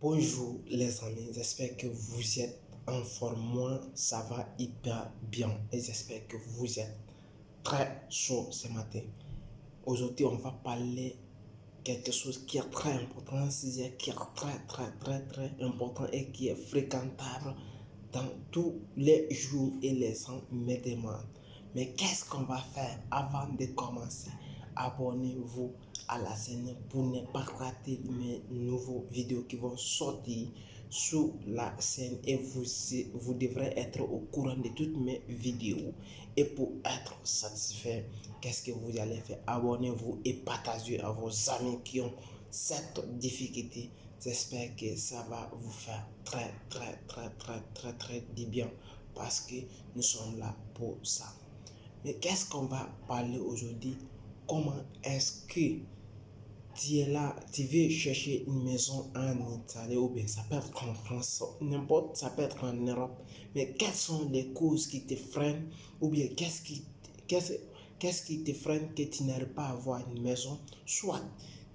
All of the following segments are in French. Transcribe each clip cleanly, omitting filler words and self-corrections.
Bonjour les amis, j'espère que vous êtes en forme. Moi, ça va hyper bien et j'espère que vous êtes très chaud ce matin. Aujourd'hui, on va parler quelque chose qui est très important, qui est très important et qui est fréquentable dans tous les jours et les gens me demandent. Mais qu'est-ce qu'on va faire avant de commencer? Abonnez-vous à la chaîne pour ne pas rater mes nouveaux vidéos qui vont sortir sur la chaîne et vous devrez être au courant de toutes mes vidéos. Et pour être satisfait, qu'est-ce que vous allez faire? Abonnez-vous et partagez à vos amis qui ont cette difficulté. J'espère que ça va vous faire très du bien parce que nous sommes là pour ça. Mais qu'est-ce qu'on va parler aujourd'hui? Comment est-ce que tu es là, tu veux chercher une maison en Italie ou bien ça peut être en France, n'importe, ça peut être en Europe. Mais quelles sont les causes qui te freinent ou bien qu'est-ce qui te freine que tu n'arrives pas à avoir une maison? Soit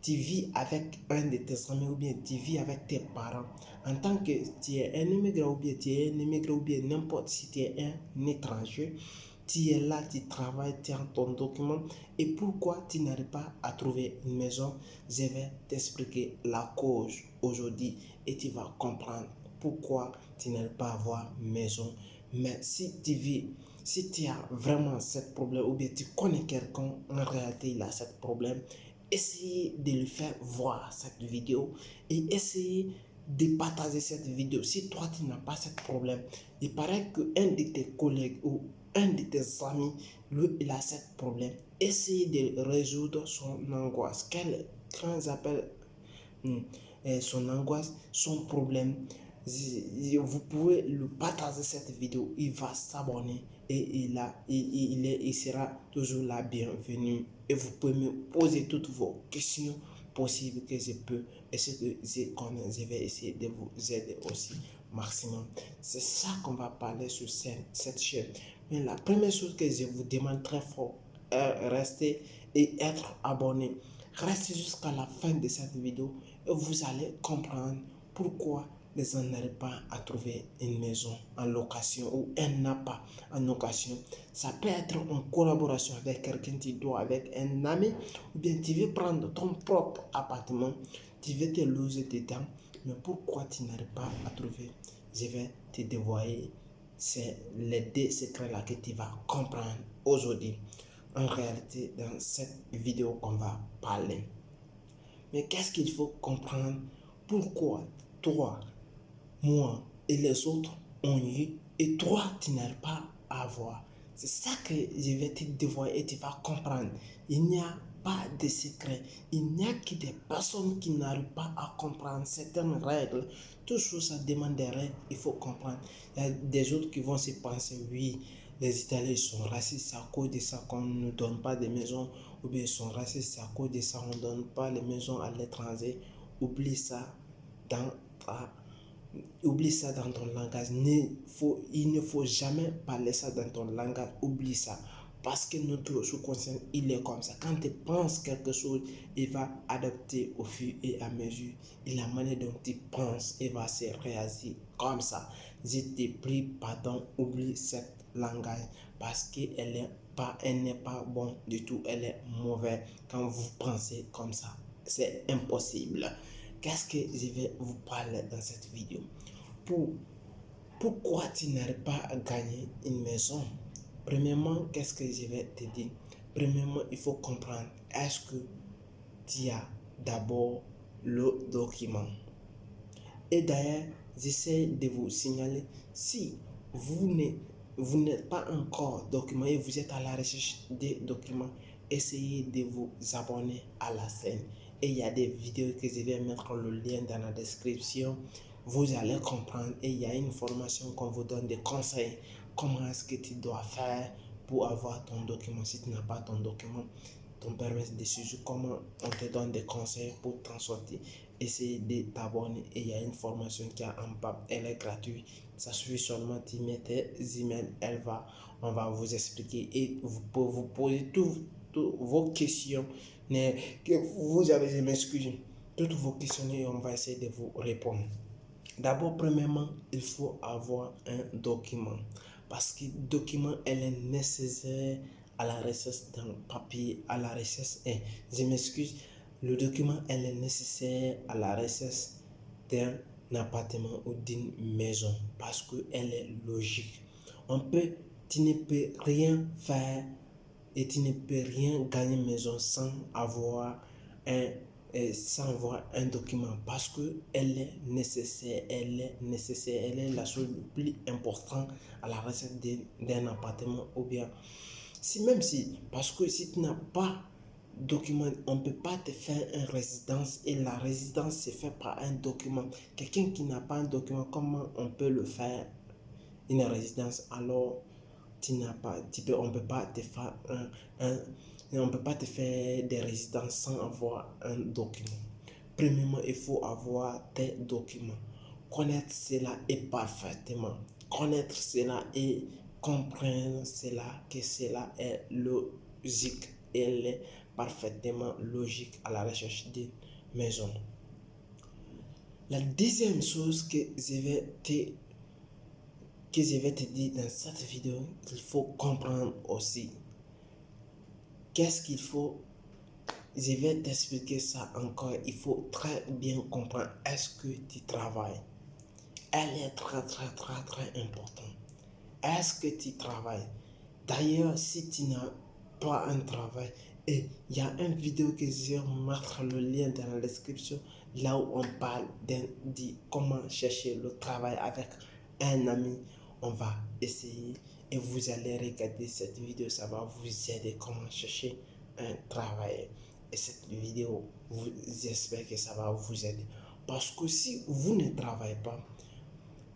tu vis avec un de tes amis ou bien tu vis avec tes parents. En tant que tu es un immigrant ou bien tu es un immigré ou bien n'importe si tu es un étranger, tu es là, tu travailles, tu as ton document et pourquoi tu n'arrives pas à trouver une maison? Je vais t'expliquer la cause aujourd'hui et tu vas comprendre pourquoi tu n'arrives pas à avoir une maison. Mais si tu vis, si tu as vraiment ce problème ou bien tu connais quelqu'un, en réalité il a ce problème, essayez de lui faire voir cette vidéo et essayez de partager cette vidéo. Si toi tu n'as pas ce problème, il paraît qu'un de tes collègues ou un de tes amis, lui, il a ce problème. Essayez de résoudre son angoisse. Quand ils appellent son angoisse, son problème, vous pouvez lui partager cette vidéo. Il va s'abonner et il sera toujours la bienvenue. Et vous pouvez me poser toutes vos questions possibles que je peux et ce que je vais essayer de vous aider aussi maximum. C'est ça qu'on va parler sur cette chaîne. Mais la première chose que je vous demande très fort est rester et être abonné. Restez jusqu'à la fin de cette vidéo et vous allez comprendre pourquoi les gens n'arrivent pas à trouver une maison en location ou un appart en location. Ça peut être en collaboration avec quelqu'un, tu dois avec un ami ou bien tu veux prendre ton propre appartement, tu veux te loger dedans, mais pourquoi tu n'arrives pas à trouver? Je vais te dévoiler c'est les deux secrets là que tu vas comprendre aujourd'hui. En réalité, dans cette vidéo qu'on va parler. Mais qu'est-ce qu'il faut comprendre? Pourquoi toi, moi et les autres ont eu et toi, tu n'arrives pas à avoir? C'est ça que je vais te dévoiler et tu vas comprendre. Il n'y a pas de secret. Il n'y a que des personnes qui n'arrivent pas à comprendre certaines règles. Tout ça demande des règles, il faut comprendre. Il y a des autres qui vont se penser, oui, les Italiens sont racistes, c'est à cause de ça qu'on ne nous donne pas de maisons, ou bien ils sont racistes, c'est à cause de ça qu'on ne donne pas les maisons à l'étranger. Oublie ça dans ta Oublie ça dans ton langage. Il ne faut jamais parler ça dans ton langage. Oublie ça. Parce que notre sous-conscient, il est comme ça. Quand tu penses quelque chose, il va adapter au fur et à mesure. Et la manière dont tu penses, il va se réagir comme ça. Je te prie, pardon, oublie cette langage. Parce qu'elle n'est pas bon du tout. Elle est mauvaise quand vous pensez comme ça. C'est impossible. Qu'est-ce que je vais vous parler dans cette vidéo? Pourquoi tu n'arrives pas à gagner une maison? Premièrement, qu'est-ce que je vais te dire? Premièrement, il faut comprendre, est-ce que tu as d'abord le document? Et d'ailleurs, j'essaie de vous signaler, si vous n'êtes pas encore document et vous êtes à la recherche des documents, essayez de vous abonner à la chaîne. Et il y a des vidéos que je vais mettre le lien dans la description. Vous allez comprendre et il y a une formation qu'on vous donne des conseils. Comment est-ce que tu dois faire pour avoir ton document? Si tu n'as pas ton document, ton permis de séjour, comment on te donne des conseils pour t'en sortir. Essayez de t'abonner et il y a une formation qui est en bas, elle est gratuite. Ça suffit seulement de mettre tes emails, on va vous expliquer et vous pouvez vous poser toutes vos questions que vous avez, je m'excuse, toutes vos questions et on va essayer de vous répondre. D'abord, premièrement, il faut avoir un document. Parce que le document, elle est nécessaire à la recherche d'un papier, à la recherche, je m'excuse, le document, elle est nécessaire à la recherche d'un appartement ou d'une maison parce qu'elle est logique. Tu ne peux rien faire et tu ne peux rien gagner maison sans avoir un document parce qu'elle est nécessaire, elle est la chose la plus importante à la recherche d'un appartement ou bien parce que si tu n'as pas document, on ne peut pas te faire une résidence et la résidence se fait par un document. Quelqu'un qui n'a pas un document, comment on peut le faire une résidence alors on peut pas te faire on peut pas te faire des résidences sans avoir un document. Premièrement, il faut avoir tes documents. Connaître cela et parfaitement. Connaître cela et comprendre cela, que cela est logique. Elle est parfaitement logique à la recherche d'une maison. La deuxième chose que je vais te dire dans cette vidéo, il faut comprendre aussi. Qu'est-ce qu'il faut? Je vais t'expliquer ça encore. Il faut très bien comprendre. Est-ce que tu travailles? Elle est très importante. Est-ce que tu travailles? D'ailleurs, si tu n'as pas un travail, et il y a une vidéo que je vais mettre le lien dans la description, là où on parle de comment chercher le travail avec un ami. On va essayer et vous allez regarder cette vidéo, ça va vous aider comment chercher un travail. Et cette vidéo, j'espère que ça va vous aider. Parce que si vous ne travaillez pas,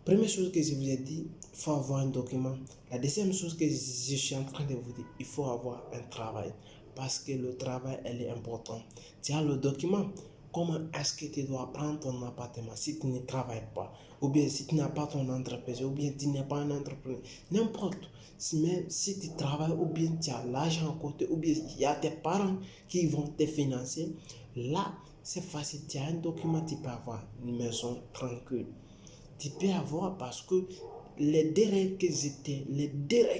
première chose que je vous ai dit, il faut avoir un document. La deuxième chose que je suis en train de vous dire, il faut avoir un travail. Parce que le travail, elle est important. Tu as le document. Comment est-ce que tu dois prendre ton appartement si tu ne travailles pas? Ou bien si tu n'as pas ton entreprise, ou bien tu n'es pas un entrepreneur. N'importe. Même si tu travailles, ou bien tu as l'argent à côté, ou bien il y a tes parents qui vont te financer. Là, c'est facile. Tu as un document, tu peux avoir une maison tranquille. Tu peux avoir parce que les deux règles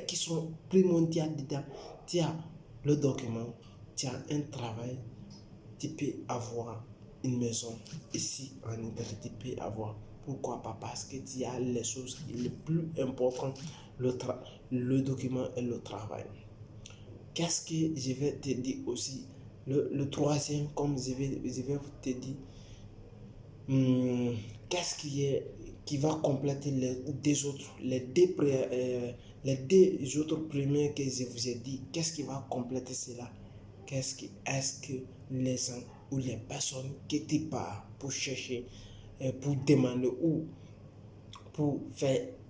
qui sont primordiales dedans, tu as le document, tu as un travail, tu peux avoir une maison ici en Italie, tu peux avoir. Pourquoi pas? Parce que tu as les choses les plus importantes, le document et le travail. Qu'est-ce que je vais te dire aussi? Le troisième, comme je vais te dire, qu'est-ce qui va compléter les deux autres premiers que je vous ai dit? Qu'est-ce qui va compléter cela? Est-ce que les gens ou les personnes qui te parlent pour chercher, pour demander ou pour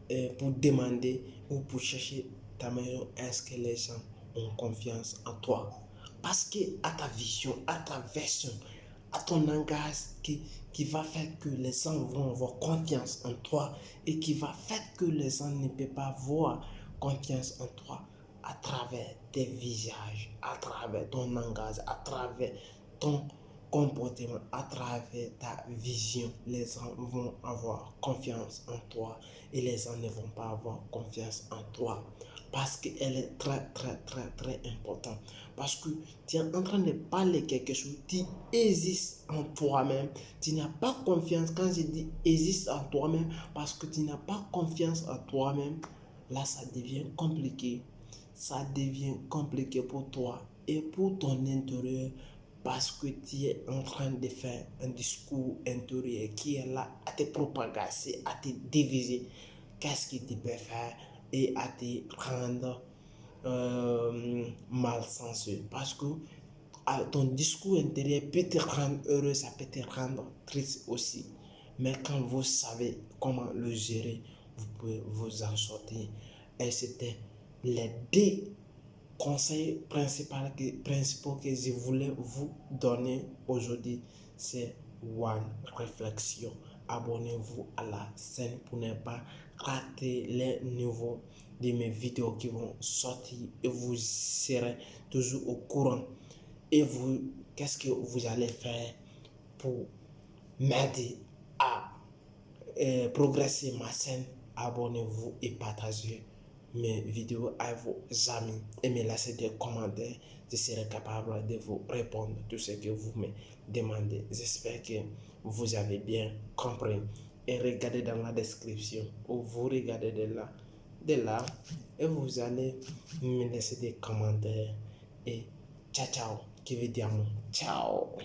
demander ou pour chercher ta maison, est-ce que les gens ont confiance en toi? Parce que à ta vision, à ta version, à ton langage qui va faire que les gens vont avoir confiance en toi et qui va faire que les gens ne peuvent pas avoir confiance en toi à travers tes visages, à travers ton langage, à travers ton comportement, à travers ta vision. Les gens vont avoir confiance en toi et les gens ne vont pas avoir confiance en toi parce qu'elle est très importante. Parce que tu es en train de parler quelque chose, tu existes en toi-même, tu n'as pas confiance. Quand je dis existe en toi-même, parce que tu n'as pas confiance en toi-même, là ça devient compliqué. Ça devient compliqué pour toi et pour ton intérieur parce que tu es en train de faire un discours intérieur qui est là à te propager, à te diviser. Qu'est-ce que tu peux faire et à te rendre malchanceux parce que ton discours intérieur peut te rendre heureux, ça peut te rendre triste aussi. Mais quand vous savez comment le gérer, vous pouvez vous en sortir. Et c'était les deux conseils principaux que je voulais vous donner aujourd'hui. C'est One Réflexion. Abonnez-vous à la chaîne pour ne pas rater les nouveaux de mes vidéos qui vont sortir et vous serez toujours au courant. Et vous, qu'est-ce que vous allez faire pour m'aider à progresser ma chaîne. Abonnez-vous et partagez mes vidéos à vos amis et me laissez des commentaires. Je serai capable de vous répondre tout ce que vous me demandez. J'espère que vous avez bien compris. Et regardez dans la description, ou vous regardez de là et vous allez me laisser des commentaires. Et ciao ciao, qui veut dire ciao.